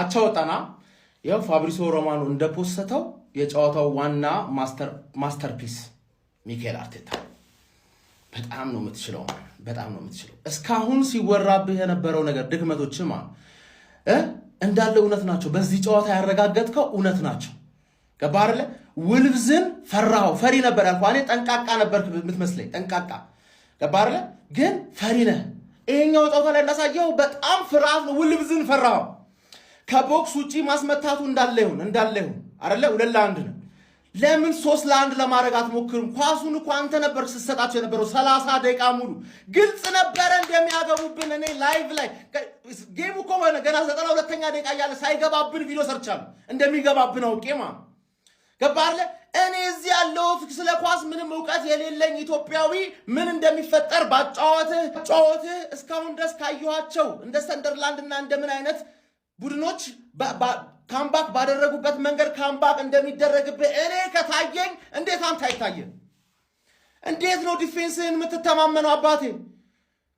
አቻወጣና ያው ፋብሪሲዮ ሮማኖ እንደፖስተው የጨዋታው ዋና ማስተርፒስ ሚኬል አርቴታ በጣም ነው የምትችለው በጣም ነው የምትችለው እስካሁን ሲወራብህ የነበረው ነገር ድክመቶችማ እንዳለ እውነት ናቸው በዚህ ጨዋታ ያረጋገጥከው እውነት ናቸው ገባህ አይደለ ውልቭዝን ፈራው ፈሪ ነበር ያልኳኔ ጠንቃቃ ነበር የምትመስለኝ ጠንቃቃ ገባህ አይደለ ግን ፈሪ ነህ ይሄኛው ጨዋታ ላይ እንዳሳየው በጣም ፍርሃት ነው ውልቭዝን ፈራው ከቦክስ ውጪ ማስመታቱ እንዳለ ይሁን አይደለ 2-1 ነው ለምን 3-1 ለማድረግ አትሞክሩም ኳሱን እኮ አንተ ነበር ስትሰጣቸው የነበረው 30 ደቂቃ ሙሉ ግልጽ ነበር እንደሚያገቡብን እኔ ላይቭ ላይ ጌሙ እኮ ገና 92ኛ ደቂቃ ያለ ሳይገባብን ቪዲዮ ሰርቻለሁ እንደሚገባብን አውቄማ ገባህ እኔ እዚህ ያለው ስለ ኳስ ምንም ዕውቀት የሌለኝ ኢትዮጵያዊ ምን እንደሚፈጠር ባጫወትህ እስካሁን ድረስ ካየኋቸው እንደ ሰንደርላንድና እንደምን አይነት ቡድኖች ካምባክ ባደረጉበት መንገድ ካምባክ እንደሚደረግብህ እኔ ከታየኝ እንዴት አንተ አይታየህ እንዴት ነው ዲፌንስን የምትተማመነው አባቴ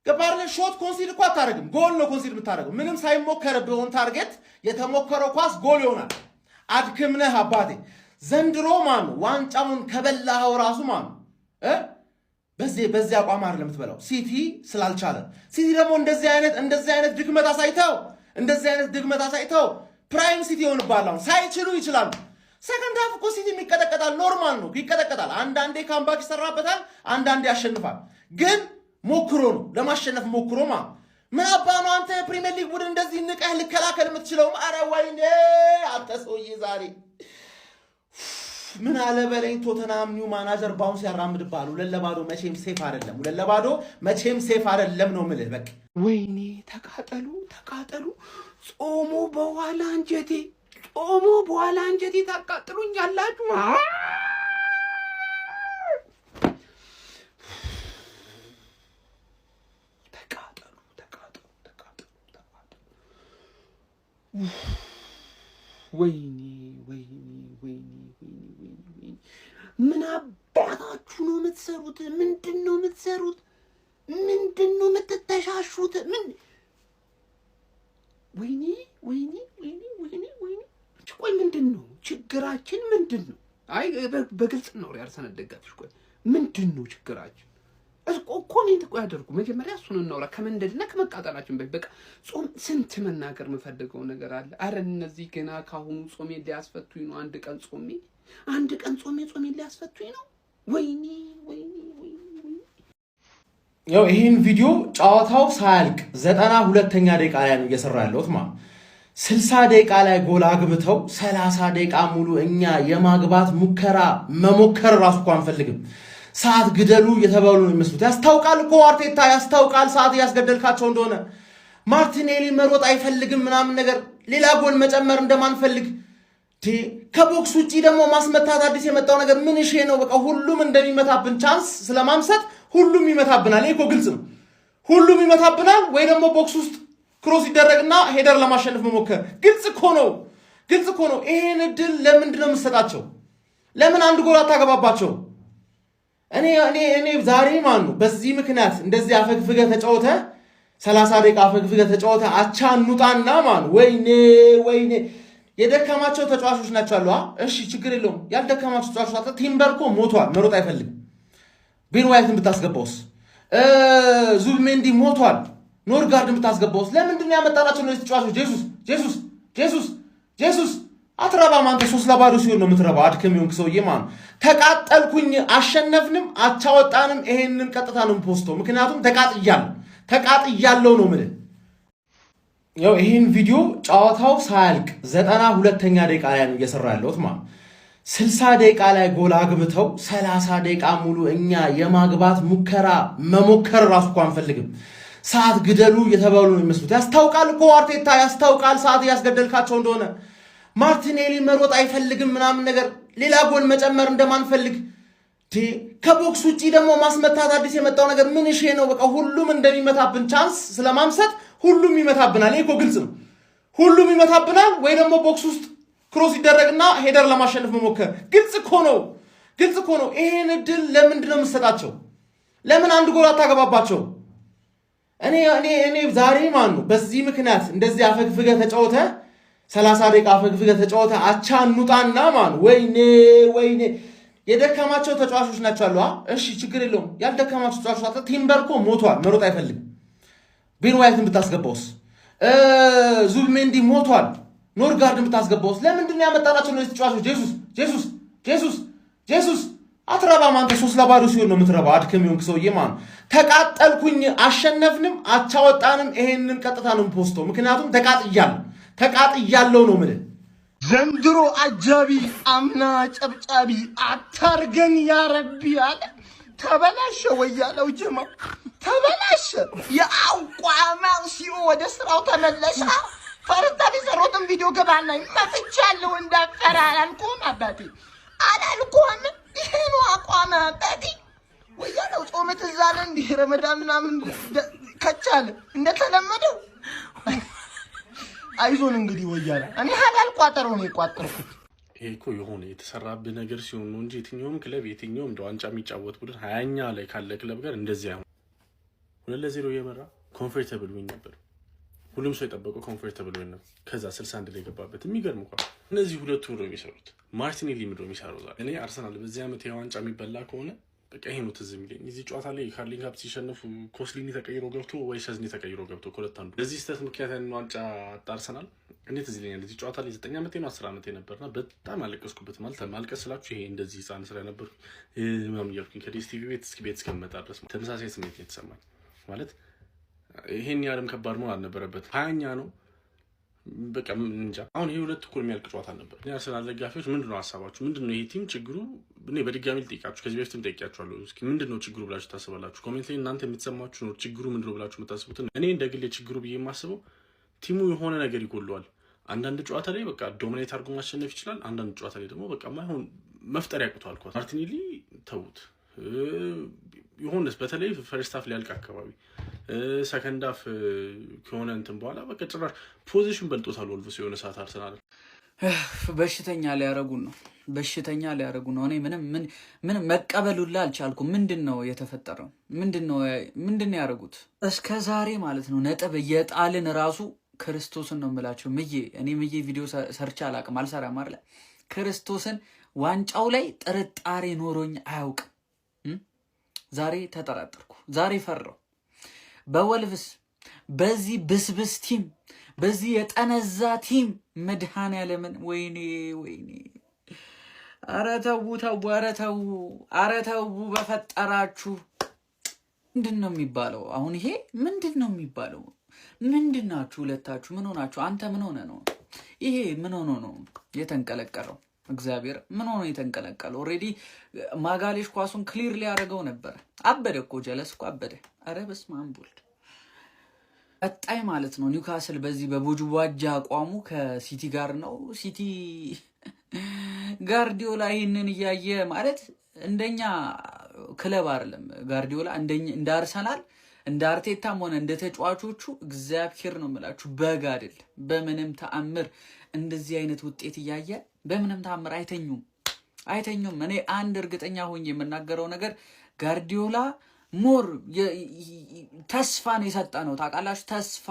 ገባህ ሾት ኮንሲድ እኮ አታረግም ጎል ነው ኮንሲድ የምታረገው ምንም ሳይሞከርብህ ኦን ታርጌት የተሞከረው ኳስ ጎል ይሆናል አድክምነህ አባቴ ዘንድሮ ማን ዋንጫውን ከበላው ራሱ ማን በዚህ አቋም አይደለም የምትበላው ሲቲ ስላልቻለ ሲቲ ደግሞ እንደዚህ አይነት ድክመት አሳይተው ፕራይም ሲቲ ይሆንባል ሳይችሉ ይችላሉ ሰከንድ ሃፍ እኮ ሲቲ የሚቀጠቀጣል ኖርማል ነው ይቀጠቀጣል አንዳንዴ ካምባክ ይሰራበታል አንዳንዴ ያሸንፋል ግን ሞክሮ ነው ለማሸነፍ ሞክሮ ምን አባኑ አንተ ፕሪሚየር ሊግ ቡድን እንደዚህ ንቀህ ልከላከል የምትችለው አረ ወይኔ አተሰውዬ ዛሬ ምን አለ በለኝ ቶተናም ኒው ማናጀር ባውንስ ያራምድባሉ ለለባዶ መቼም ሴፍ አይደለም ነው ምልህ በቃ ወይኔ ተቃጠሉ ጾሙ በኋላ አንጀቴ ታቃጥሉኛላችሁ ተቃጠሉ ወይኔ ምን አባታችሁ ነው የምትሰሩት ምንድነው የምትተሻሹት ምን ወይኔ ቆይ ምንድነው ችግራችን ምንድነው አይ በግልጽ ነው ያርሰናል ደጋፊዎች ቆይ ምንድነው ችግራችን እስኮ ኮሜንት ቆይ አድርጉ መጀመሪያ እሱን እናውራ ከመንደድና ከመቃጠላችን በቃ ጾም ስንት መናገር የምፈልገው ነገር አለ አረ እነዚህ ገና ካሁኑ ጾሜ ሊያስፈቱኝ ነው አንድ ቀን ጾሜ ሊያስፈቱኝ ነው ወይኔ ያው ይሄን ቪዲዮ ጨዋታው ሳያልቅ 92ኛ ደቂቃ ላይ ነው እየሰራ ያለሁት 60 ደቂቃ ላይ ጎል አግብተው 30 ደቂቃ ሙሉ እኛ የማግባት መሞከር ራሱ እንኳን አንፈልግም ሰዓት ግደሉ የተባሉ ነው የሚመስሉት ያስታውቃል እኮ አርቴታ ያስታውቃል ሰዓት ያስገደልካቸው እንደሆነ ማርቲኔሊ መሮጥ አይፈልግም ምናምን ነገር ሌላ ጎል መጨመር እንደማንፈልግ ከቦክስ ውጪ ደግሞ ማስመታት አዲስ የመጣው ነገር ምን እሺ ነው በቃ ሁሉም እንደሚመታብን ቻንስ ስለማምሰት ሁሉም ይመታብናል ይሄ እኮ ግልጽ ነው ሁሉም ይመታብናል ወይ ደግሞ ቦክስ ውስጥ ክሮስ ይደረግና ሄደር ለማሸነፍ መሞከር ግልጽ እኮ ነው ይሄን እድል ለምንድን ነው የምትሰጣቸው ለምን አንድ ጎል አታገባባቸው እኔ ዛሬ በዚህ ምክንያት እንደዚህ አፈግፍገ ተጫወተ 30 ደቂቃ አፈግፍገ ተጫወተ አቻ እንውጣና ወይኔ የደከማቸው ተጫዋቾች ናቸው አሉ እሺ ችግር የለውም ያልደከማቸው ተጫዋቾች አጣ ቲምበርኮ ሞቷል መሮጥ አይፈልግም ቤን ዋይትን ብታስገባውስ ዙብሜንዲ ሞቷል ኖርጋርድን ብታስገባውስ ለምንድን ነው ያመጣናቸው ነው ተጫዋቾች ጄሱስ አትረባም አንተ 3-0 ሲሆን ነው የምትረባው አድከም ይሁን ሰውዬ ተቃጠልኩኝ አሸነፍንም አቻወጣንም ይሄንን ቀጥታ ነው ፖስቶ ምክንያቱም ተቃጥያለሁ ነው ማለት ያው ይሄን ቪዲዮ ጨዋታው ሳያልቅ 92ኛ ደቂቃ ላይ ነው እየሰራ ያለሁት 60 ደቂቃ ላይ ጎል አግብተው 30 ደቂቃ ሙሉ እኛ የማግባት መሞከር ራሱ እንኳን አንፈልግም ሰዓት ግደሉ የተባሉ ነው የሚመስሉት ያስታውቃል እኮ አርቴታ ያስታውቃል ሰዓት ያስገደልካቸው እንደሆነ ማርቲኔሊ መሮጥ አይፈልግም ምናምን ነገር ሌላ ጎል መጨመር እንደማንፈልግ ከቦክስ ውጪ ደግሞ ማስመታት አዲስ የመጣው ነገር ምን እሺ ነው በቃ ሁሉም እንደሚመታብን ቻንስ ስለማምሰት ሁሉም ይመታብናል ይሄ እኮ ግልጽ ነው ሁሉም ይመታብናል ወይ ደግሞ ቦክስ ውስጥ ክሮስ ይደረግና ሄደር ለማሸነፍ መሞከር ግልጽ እኮ ነው ይሄን እድል ለምንድን ነው የምትሰጣቸው ለምን አንድ ጎል አታገባባቸው እኔ ዛሬ በዚህ ምክንያት እንደዚህ አፈግፍገ ተጫወተ 30 ደቂቃ ፈግፍገ ተጫወተ አቻ እንውጣና ማን ወይኔ የደከማቸው ተጫዋቾች ናቸው አሉ። እሺ ችግር የለውም። ያልደከማቸው ተጫዋቾች አጣ። ቲምበር እኮ ሞቷል፣ መሮጥ አይፈልግም። ቤን ዋይትን ብታስገባውስ? ዙቢሜንዲ ሞቷል፣ ኖርጋርድን ብታስገባውስ? ለምንድን ነው ያመጣናቸው ነው ተጫዋቾች? ጄሱስ አትረባም አንተ። 3-0 ሲሆን ነው የምትረባው። አድከም ይሆንክ ሰውዬ ማለት ተቃጠልኩኝ። አሸነፍንም አቻወጣንም ይሄንን ቀጥታ ነው ፖስቶ። ምክንያቱም ተቃጥያለሁ ነው ምን ዘንድሮ አጃቢ አምና ጨብጫቢ አታርገን ያረቢ አለ። ተበላሸ ወያለው ጀማው ተበላሸ። የአቋማው ሲኦ ወደ ስራው ተመለሰ። ፈርታ ቢሰሩትም ቪዲዮ ገባና መጥቻለሁ እንዳፈራራልኩም አባቴ አላልኩም። ይሄ ነው አቋማ አባቴ። ወያለው ጾም ትዛለ እንዲህ ረመዳን ምናምን ከቻለ እንደተለመደው አይዞን እንግዲህ ወያላ እኔ ሐላል ቋጠሮ ነው የቋጠርኩት። ይሄ እኮ የሆነ የተሰራብህ ነገር ሲሆን ነው እንጂ የትኛውም ክለብ የትኛውም እንደ ዋንጫ የሚጫወት ቡድን 20ኛ ላይ ካለ ክለብ ጋር እንደዚህ አይሆን። 2-0 እየመራ ኮምፎርታብል ዊን ነበር። ሁሉም ሰው የጠበቀው ኮምፎርታብል ዊን ነበር። ከዛ 61 ላይ ገባበት። የሚገርም እኮ እነዚህ ሁለቱ ነው የሚሰሩት። ማርቲኔሊ ምንድነው የሚሰራው ዛሬ? እኔ አርሰናል በዚህ ዓመት የዋንጫ የሚበላ ከሆነ በቃ ይሄ ነው ትዝ የሚለኝ። እዚህ ጨዋታ ላይ ካርሊንግ ካፕ ሲሸነፉ ኮስሊኒ ተቀይሮ ገብቶ ወይ ሸዝኒ ተቀይሮ ገብቶ ከሁለት አንዱ። ለዚህ ስህተት ምክንያት ዋንጫ አጣርሰናል። እንዴት እዚህ ይለኛል። እዚህ ጨዋታ ላይ 9 ዓመቴ ነው 10 ዓመቴ ነበርና በጣም አለቀስኩበት። ማለት ማልቀስ ስላችሁ ይሄ እንደዚህ ህፃን ስለነበርኩ ምናምን እያልኩኝ ከዲስቲቪ ቤት እስከመጣ ድረስ ተመሳሳይ ስሜት ነው የተሰማኝ። ማለት ይሄን ያለም ከባድ መሆን አልነበረበትም። 20ኛ ነው በቃ እንጃ። አሁን ይሄ ሁለት እኮ የሚያልቅ ጨዋታ ነበር። የአርሰናል ደጋፊዎች ምንድነው ሀሳባችሁ? ምንድነው ይሄ ቲም ችግሩ? እኔ በድጋሚ ልጠይቃችሁ፣ ከዚህ በፊትም ጠይቄያችኋለሁ። እስኪ ምንድነው ችግሩ ብላችሁ ታስባላችሁ? ኮሜንት ላይ እናንተ የምትሰማችሁ ነው ችግሩ ምንድነው ብላችሁ የምታስቡት። እኔ እንደ ግሌ ችግሩ ብዬ የማስበው ቲሙ የሆነ ነገር ይጎለዋል። አንዳንድ ጨዋታ ላይ በቃ ዶሚኔት አድርጎ ማሸነፍ ይችላል። አንዳንድ ጨዋታ ላይ ደግሞ በቃ ማይሆን መፍጠር ያቅቷል። ኳስ ማርቲኔሊ ተውት ይሆንስ በተለይ ፈርስት ሃፍ ሊያልቅ አካባቢ ሰከንድ ሃፍ ከሆነ እንትን በኋላ በቃ ጭራሽ ፖዚሽን በልጦታል። ወልቭስ የሆነ ሰዓት አርሰናል በሽተኛ ሊያረጉን ነው። እኔ ምንም መቀበሉላ አልቻልኩም። ምንድነው የተፈጠረው? ምንድነው ያረጉት እስከ ዛሬ ማለት ነው? ነጥብ እየጣልን ራሱ ክርስቶስን ነው የምላቸው። እኔ ቪዲዮ ሰርቻ አላቅም፣ አልሰራም አይደል? ክርስቶስን ዋንጫው ላይ ጥርጣሬ ኖሮኝ አያውቅም። ዛሬ ተጠራጠርኩ፣ ዛሬ ፈራው። በወልቭስ በዚህ ብስብስ ቲም፣ በዚህ የጠነዛ ቲም መድኃኔዓለምን ወይኔ ኧረ ተው በፈጠራችሁ። ምንድን ነው የሚባለው አሁን? ይሄ ምንድን ነው የሚባለው? ምንድን ናችሁ ሁለታችሁ? ምን ሆናችሁ? አንተ ምን ሆነ ነው ይሄ? ምን ሆኖ ነው የተንቀለቀለው? እግዚአብሔር ምን ሆኖ የተንቀለቀለው? ኦልሬዲ ማጋሌሽ ኳሱን ክሊር ሊያደርገው ነበር። አበደ እኮ ጀለስ እኮ አበደ። አረ በስመ አብ ወልድ። ቀጣይ ማለት ነው ኒውካስል በዚህ በቡጅዋጃ አቋሙ ከሲቲ ጋር ነው። ሲቲ ጋርዲዮላ ይህንን እያየ ማለት እንደኛ ክለብ አይደለም ጋርዲዮላ፣ እንደ አርሰናል እንደ አርቴታም ሆነ እንደ ተጫዋቾቹ እግዚአብሔር ነው የምላችሁ በግ አይደል። በምንም ተአምር እንደዚህ አይነት ውጤት እያየ በምንም ተአምር አይተኙም። እኔ አንድ እርግጠኛ ሆኜ የምናገረው ነገር ጋርዲዮላ ሞር ተስፋ ነው የሰጠ ነው። ታውቃላችሁ ተስፋ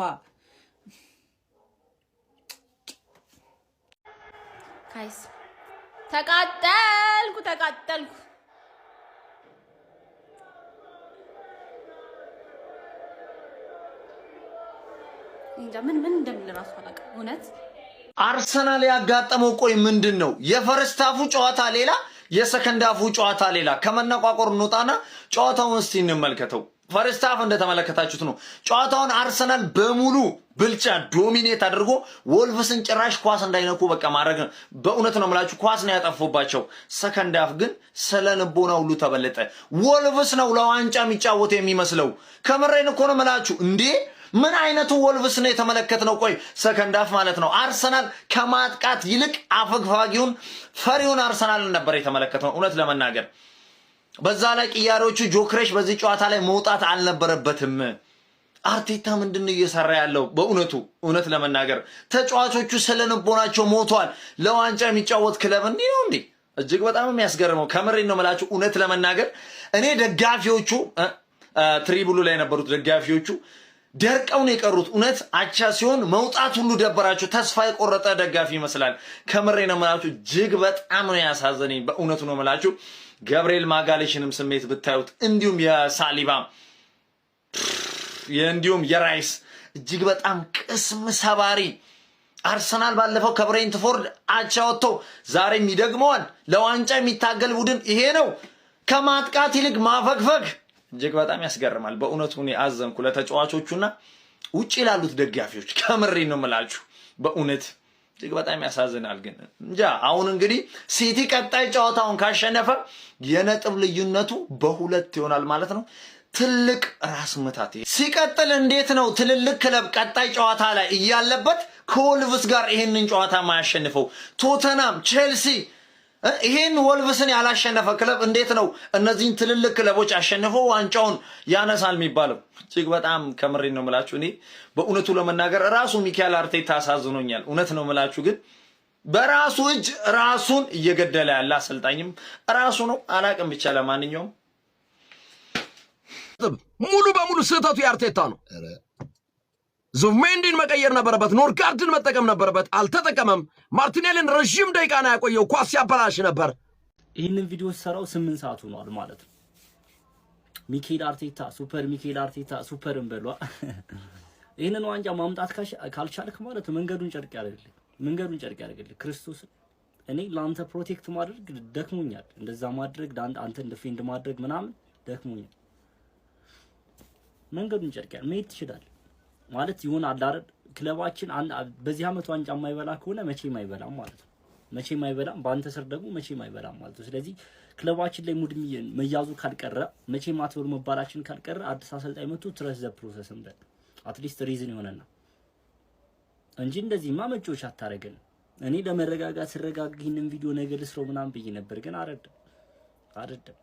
ካይስ ተቃጠልኩ እንጃ ምን እንደምን ራሱ አላውቅም እውነት። አርሰናል ያጋጠመው ቆይ ምንድን ነው? የፈርስት ሃፉ ጨዋታ ሌላ፣ የሰከንድ ሃፉ ጨዋታ ሌላ። ከመነቋቆር እንውጣና ጨዋታውን እስቲ እንመልከተው። ፈርስት ሃፍ እንደተመለከታችሁት ነው ጨዋታውን አርሰናል በሙሉ ብልጫ ዶሚኔት አድርጎ ወልቭስን ጭራሽ ኳስ እንዳይነኩ በቃ ማድረግ ነው። በእውነት ነው የምላችሁ ኳስ ነው ያጠፉባቸው። ሰከንድ ሃፍ ግን ስለንቦና ሁሉ ተበለጠ። ወልቭስ ነው ለዋንጫ የሚጫወት የሚመስለው። ከምሬን እኮ ነው የምላችሁ እንዴ! ምን አይነቱ ወልቭስ ነው የተመለከትነው? ቆይ ሰከንድ ሃፍ ማለት ነው አርሰናል ከማጥቃት ይልቅ አፈግፋጊውን ፈሪውን አርሰናል ነበር የተመለከትነው እውነት ለመናገር። በዛ ላይ ቅያሬዎቹ ጆክሬሽ በዚህ ጨዋታ ላይ መውጣት አልነበረበትም። አርቴታ ምንድነው እየሰራ ያለው? በእውነቱ እውነት ለመናገር ተጫዋቾቹ ስለንቦናቸው ሞቷል። ለዋንጫ የሚጫወት ክለብ እንዲህ ነው እንዴ? እጅግ በጣም የሚያስገርመው ከምሬን ነው የምላችሁ እውነት ለመናገር። እኔ ደጋፊዎቹ ትሪቡሉ ላይ የነበሩት ደጋፊዎቹ ደርቀው ነው የቀሩት። እውነት አቻ ሲሆን መውጣት ሁሉ ደበራቸው። ተስፋ የቆረጠ ደጋፊ ይመስላል። ከምሬ ነው የምላችሁ። እጅግ በጣም ነው ያሳዘነኝ። በእውነቱ ነው የምላችሁ። ገብርኤል ማጋሌሽንም ስሜት ብታዩት እንዲሁም የሳሊባ እንዲሁም የራይስ እጅግ በጣም ቅስም ሰባሪ። አርሰናል ባለፈው ከብሬንትፎርድ አቻ ወጥቶ ዛሬም ይደግመዋል። ለዋንጫ የሚታገል ቡድን ይሄ ነው። ከማጥቃት ይልቅ ማፈግፈግ እጅግ በጣም ያስገርማል። በእውነቱ እኔ አዘንኩ ለተጫዋቾቹና ውጪ ላሉት ደጋፊዎች። ከምሬ ነው የምላችሁ። በእውነት እጅግ በጣም ያሳዝናል። ግን እንጃ አሁን እንግዲህ ሲቲ ቀጣይ ጨዋታውን ካሸነፈ የነጥብ ልዩነቱ በ2 ይሆናል ማለት ነው። ትልቅ ራስ ምታት። ሲቀጥል እንዴት ነው ትልልቅ ክለብ ቀጣይ ጨዋታ ላይ እያለበት ከወልቭስ ጋር ይሄንን ጨዋታ ማያሸንፈው? ቶተናም፣ ቼልሲ ይሄን ወልቭስን ያላሸነፈ ክለብ እንዴት ነው እነዚህን ትልልቅ ክለቦች አሸንፈው ዋንጫውን ያነሳል የሚባለው? እጅግ በጣም ከምሬ ነው የምላችሁ። እኔ በእውነቱ ለመናገር ራሱ ሚካኤል አርቴታ አሳዝኖኛል። እውነት ነው የምላችሁ። ግን በራሱ እጅ ራሱን እየገደለ ያለ አሰልጣኝም ራሱ ነው። አላቅም ብቻ ለማንኛውም ሙሉ በሙሉ ስህተቱ የአርቴታ ነው። ዙብሜንዲን መቀየር ነበረበት። ኖርጋርድን መጠቀም ነበረበት። አልተጠቀመም። ማርቲኔልን ረዥም ደቂቃ ነው ያቆየው። ኳስ ያበላሽ ነበር። ይህንን ቪዲዮ ሰራው 8 ሰዓት ሆኗል ማለት ነው። ሚካኤል አርቴታ ሱፐር፣ ሚካኤል አርቴታ ሱፐር እንበሏ። ይህንን ዋንጫ ማምጣት ካልቻልክ ማለት መንገዱን ጨርቅ ያደርግልህ፣ መንገዱን ጨርቅ ያደርግልህ። ክርስቶስን እኔ ለአንተ ፕሮቴክት ማድረግ ደክሞኛል። እንደዛ ማድረግ አንተ ዲፌንድ ማድረግ ምናምን ደክሞኛል። መንገዱን ጨርቅ ያደርግ መሄድ ትችላለህ ማለት ይሁን አላረድ ክለባችን በዚህ አመት ዋንጫ የማይበላ ከሆነ መቼም አይበላም ማለት ነው። መቼም አይበላም። በአንተ ስር ደግሞ መቼም አይበላም ማለት ነው። ስለዚህ ክለባችን ላይ ሙድ መያዙ ካልቀረ መቼም አትበሉ መባላችን ካልቀረ አዲስ አሰልጣኝ መጥቶ ትረስ ዘ ፕሮሰስ እንደ አትሊስት ሪዝን ይሆነና እንጂ እንደዚህማ መጮች አታረገን። እኔ ለመረጋጋት ስረጋጋ ይሄንን ቪዲዮ ነገ ልስራው ምናምን ብዬ ነበር፣ ግን አይደለም።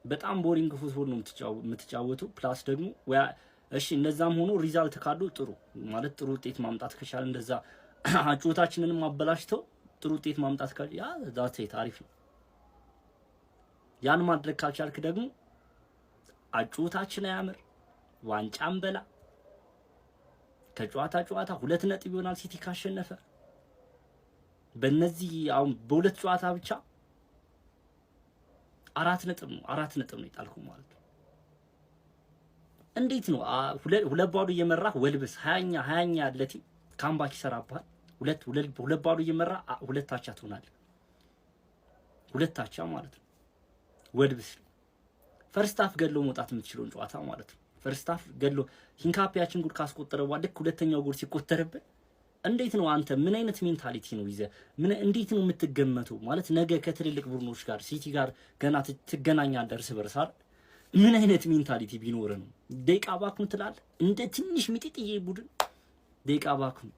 በጣም ቦሪንግ ፉትቦል ነው የምትጫወቱ። ፕላስ ደግሞ እሺ እንደዛም ሆኖ ሪዛልት ካሉ ጥሩ ማለት ጥሩ ውጤት ማምጣት ከቻለ እንደዛ አጭውታችንንም አበላሽተው ጥሩ ውጤት ማምጣት ካለ ያ ዛቴት አሪፍ ነው። ያን ማድረግ ካልቻልክ ደግሞ አጭውታችን አያምር፣ ዋንጫም በላ ከጨዋታ 2 ነጥብ ይሆናል ሲቲ ካሸነፈ። በእነዚህ አሁን በ2 ጨዋታ ብቻ 4 ነጥብ ነው ይጣልኩ ማለት ነው። እንዴት ነው 2-2 እየመራህ ወልብስ 20ኛ ያለቲ ካምባክ ይሰራባል። 2-2 እየመራ 2 አቻ ትሆናለህ። 2 አቻ ማለት ነው። ወልብስ ፈርስት ሃፍ ገሎ መውጣት የምትችለውን ጨዋታ ማለት ነው። ፈርስት ሃፍ ገሎ ሂንካፒያችን ጉድ ካስቆጠረ በኋላ ልክ ሁለተኛው ጎል ሲቆጠርብህ እንዴት ነው አንተ ምን አይነት ሜንታሊቲ ነው ይዘህ እንዴት ነው የምትገመተው? ማለት ነገ ከትልልቅ ቡድኖች ጋር ሲቲ ጋር ገና ትገናኛለህ እርስ በርስ አይደል? ምን አይነት ሜንታሊቲ ቢኖር ነው ደቂቃ ባክኑ ትላለህ? እንደ ትንሽ ሚጢጥዬ ቡድን ደቂቃ ባክኑ፣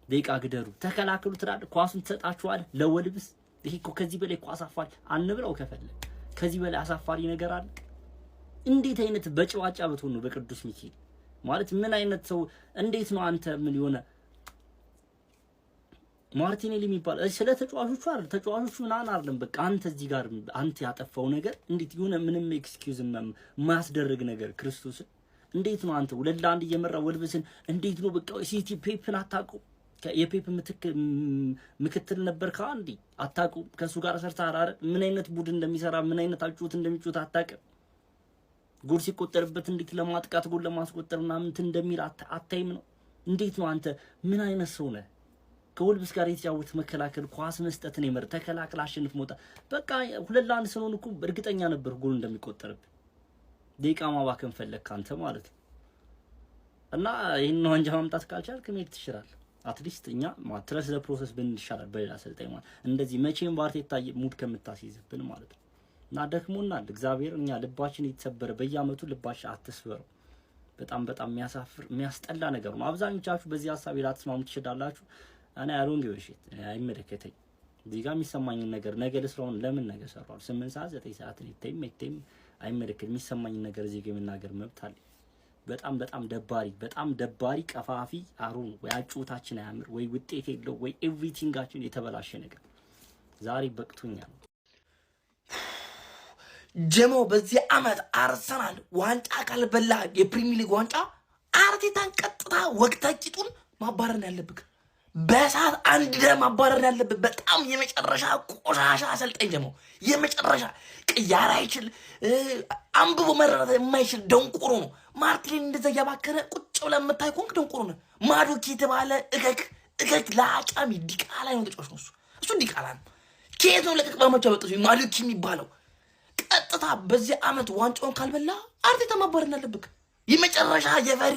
ደቂቃ ግደሩ፣ ተከላከሉ ትላለህ። ኳሱን ትሰጣችኋለህ ለወልብስ። ይሄ እኮ ከዚህ በላይ እኮ አሳፋሪ አንብለው ከፈለ ከዚህ በላይ አሳፋሪ ነገር አለ? እንዴት አይነት በጭዋጫ ብትሆን ነው በቅዱስ ሚካኤል ማለት ምን አይነት ሰው እንዴት ነው አንተ ምን የሆነ ማርቲኔሊ የሚባል ስለ ተጫዋቾቹ አይደል ተጫዋቾቹ ምናምን አይደለም። በቃ አንተ እዚህ ጋር አንተ ያጠፋው ነገር እንዴት የሆነ ምንም ኤክስኪውዝ የማያስደርግ ነገር ክርስቶስ እንዴት ነው አንተ 2-1 እየመራ ወልብስን እንዴት ነው በቃ ሲቲ ፔፕን አታውቁም? የፔፕ ምክትል ነበር ከአንዲ አታውቁም? ከሱ ጋር ሰርተሃል አይደል? ምን አይነት ቡድን እንደሚሰራ ምን አይነት አጭውት እንደሚጫወት አታውቅም? ጎል ሲቆጠርበት እንዴት ለማጥቃት ጎል ለማስቆጠር ምናምን እንደሚል አታይም ነው? እንዴት ነው አንተ ምን አይነት ሰው ነህ? ከወልብስ ጋር የተጫወተ መከላከል ኳስ መስጠትን የመር ተከላክል አሸንፍ ሞታ በቃ 2-1 ስለሆነ እኮ እርግጠኛ ነበር ጎል እንደሚቆጠርብ። ደቂቃ ማባከን ፈለክ አንተ ማለት ነው። እና ይሄን ዋንጫ ማምጣት ካልቻልክ መሄድ ትችላለህ። አትሊስት እኛ ማትረስ ዘ ፕሮሰስ ብንሻላል በሌላ አሰልጣኝ ማለት እንደዚህ መቼም በአርቴታ ሙድ ከምታስይዝብን ማለት ነው። እና ደክሞናል እግዚአብሔር እኛ ልባችን የተሰበረ በየአመቱ ልባችን አትስበረው። በጣም የሚያሳፍር የሚያስጠላ ነገር ነው። አብዛኞቻችሁ በዚህ ሐሳብ ላትስማሙ ትችላላችሁ። እኔ አሮን ጊዮሽት አይመለከተኝ። እዚህ ጋር የሚሰማኝን ነገር ነገ ለስራውን ለምን ነገ ሰራው 8 ሰዓት 9 ሰዓት ለይተም አይመለከት የሚሰማኝን ነገር እዚህ ጋር የመናገር መብት አለ። በጣም ደባሪ ቀፋፊ አሮን ወይ አጭውታችን አያምር ወይ ውጤት የለው ወይ ኤቭሪቲንጋችን የተበላሸ ነገር ዛሬ በቅቶኛል። ጀሞ በዚህ ዓመት አርሰናል ዋንጫ ካልበላ የፕሪሚየር ሊግ ዋንጫ አርቴታን ቀጥታ ወቅታቂጡን ማባረር ያለብክ በሳት አንድ ደም ማባረር ያለብክ በጣም የመጨረሻ ቆሻሻ አሰልጣኝ ጀሞ የመጨረሻ ቅያራ አይችል አንብቦ መረዳት የማይችል ደንቆሮ ነው። ማርቲኔሊ እንደዛ ያባከረ ቁጭ ብለ መታይ ኮንክ ደንቆሮ ነው። ማዱኪ የተባለ እከክ ለአጫሚ ዲቃላ ነው ተጫዋች ነው እሱ ዲቃላ ነው። ከየት ነው ለቀቅ ባማቸው ያወጣው ማዱኪ የሚባለው? ቀጥታ በዚህ ዓመት ዋንጫውን ካልበላ አርቴታ ማባረር ያለብክ የመጨረሻ የፈሪ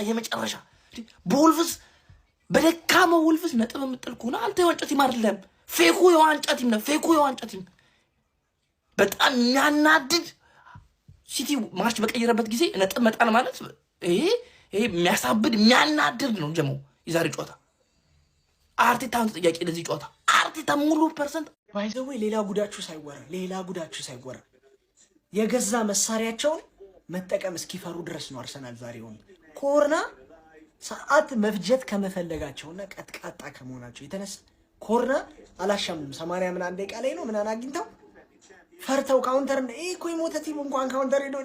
የመጨረሻ በወልቭስ በደካማ ወልቭስ ነጥብ የምጥል ከሆነ አንተ የዋንጫ ቲም አይደለም። ፌኩ የዋንጫ ቲም ነው። በጣም የሚያናድድ ሲቲ ማርች በቀየረበት ጊዜ ነጥብ መጣል ማለት ይሄ የሚያሳብድ የሚያናድድ ነው። ጀሞ የዛሬ ጨዋታ አርቴታን ተጠያቂ ለዚህ ጨዋታ አርቴታ ሙሉ ፐርሰንት ባይዘው ሌላ ጉዳችሁ ሳይወራ የገዛ መሳሪያቸውን መጠቀም እስኪፈሩ ድረስ ነው አርሰናል ዛሬውን ኮርና ሰዓት መፍጀት ከመፈለጋቸውና ቀጥቃጣ ከመሆናቸው የተነሳ ኮርና አላሻምም 80 ምናምን ደቂቃ ላይ ነው ምናምን አግኝተው ፈርተው ካውንተር እኮ የሞተ ቲም እንኳን ካውንተር ሄዶ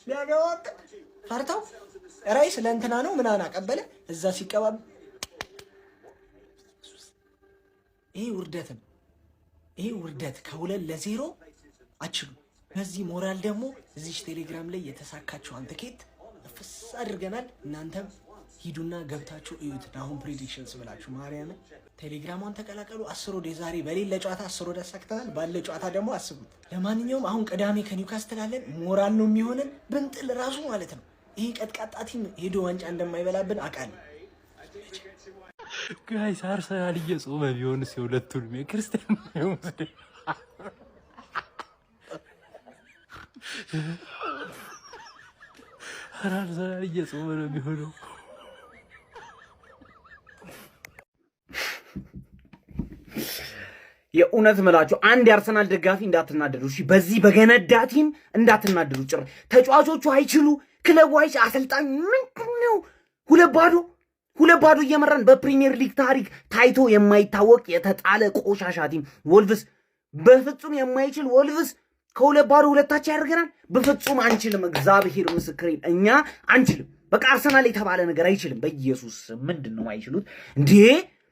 ሊያገባ ፈርተው ራይስ ለእንትና ነው ምናምን አቀበለ እዛ ሲቀባብ ይሄ ውርደት ከ2-0 አችሉ። በዚህ ሞራል ደግሞ እዚህ ቴሌግራም ላይ የተሳካችው ትኬት ፍስ አድርገናል። እናንተም ሂዱና ገብታችሁ እዩት። አሁን ፕሬዲክሽንስ ብላችሁ ማርያምን ቴሌግራሟን ተቀላቀሉ። 10 ወደ ዛሬ በሌለ ጨዋታ 10 ወደ አሳክተናል። ባለ ጨዋታ ደግሞ አስቡት። ለማንኛውም አሁን ቅዳሜ ከኒውካስትል አለን። ሞራል ነው የሚሆነን ብንጥል ራሱ ማለት ነው። ይሄ ቀጥቃጣ ቲም ሄዶ ዋንጫ እንደማይበላብን አውቃለሁ። ጋይስ አርሰናል እየጾመ ቢሆንስ የሁለቱንም የክርስቲያን ሙስሊም አርሰናል እየጾመ ነው የሚሆነው። የእውነት ምላችሁ አንድ የአርሰናል ደጋፊ እንዳትናደዱ እሺ። በዚህ በገነዳ ቲም እንዳትናደዱ። ጭራሽ ተጫዋቾቹ አይችሉ፣ ክለቡ አሰልጣኝ ምንድነው? ሁለት ባዶ እየመራን በፕሪሚየር ሊግ ታሪክ ታይቶ የማይታወቅ የተጣለ ቆሻሻ ቲም ወልቭስ፣ በፍጹም የማይችል ወልቭስ ከሁለት ባዶ ሁለታችን ያደርገናል። በፍጹም አንችልም። እግዚአብሔር ምስክሬን እኛ አንችልም። በቃ አርሰናል የተባለ ነገር አይችልም። በኢየሱስ ምንድነው አይችሉት እንዴ?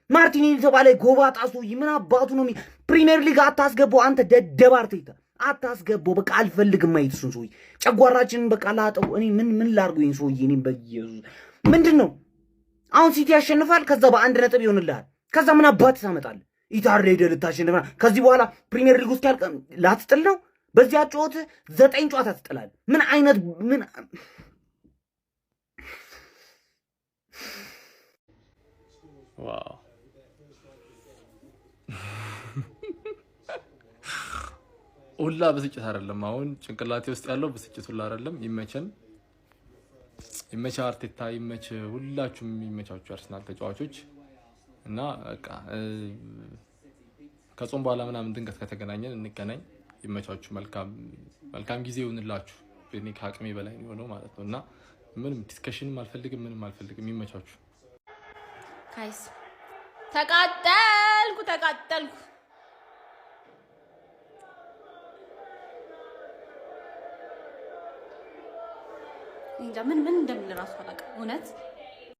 ማርቲኔሊ የተባለ ጎባጣ ሰውዬ ምን አባቱ ነው? ፕሪሚየር ሊግ አታስገባው አንተ ደደብ አርቴታ፣ አታስገባው። በቃ አልፈልግም ማየት እሱን ሰውዬ። ጨጓራችንን በቃ ላጠው። እኔ ምን ላድርገው ይሄን ሰውዬ? እኔ በኢየሱስ ምንድነው አሁን ሲቲ ያሸንፋል፣ ከዛ በአንድ ነጥብ ይሆንልሃል። ከዛ ምን አባት ታመጣለህ? ኢታር ላይ ልታሸንፍ ከዚህ በኋላ ፕሪሚየር ሊግ ውስጥ ያልቀ ላትጥል ነው። በዚያ ጨዋታ 9 ጨዋታ ትጥላለህ። ምን አይነት ዋው ሁላ ብስጭት አይደለም። አሁን ጭንቅላቴ ውስጥ ያለው ብስጭት ሁላ አይደለም። ይመች አርቴታ፣ ይመች ሁላችሁም፣ ይመቻችሁ አርሰናል ተጫዋቾች እና በቃ ከጾም በኋላ ምናምን ድንገት ከተገናኘን እንገናኝ። ይመቻችሁ። መልካም ጊዜ ይሁንላችሁ። እኔ ከአቅሜ በላይ ነው ማለት ነው እና ምንም ዲስከሽንም አልፈልግም፣ ምንም አልፈልግም። ይመቻችሁ። ካይስ ተቃጠልኩ እንጃ ምን እንደምን ራሱ አላውቅም እውነት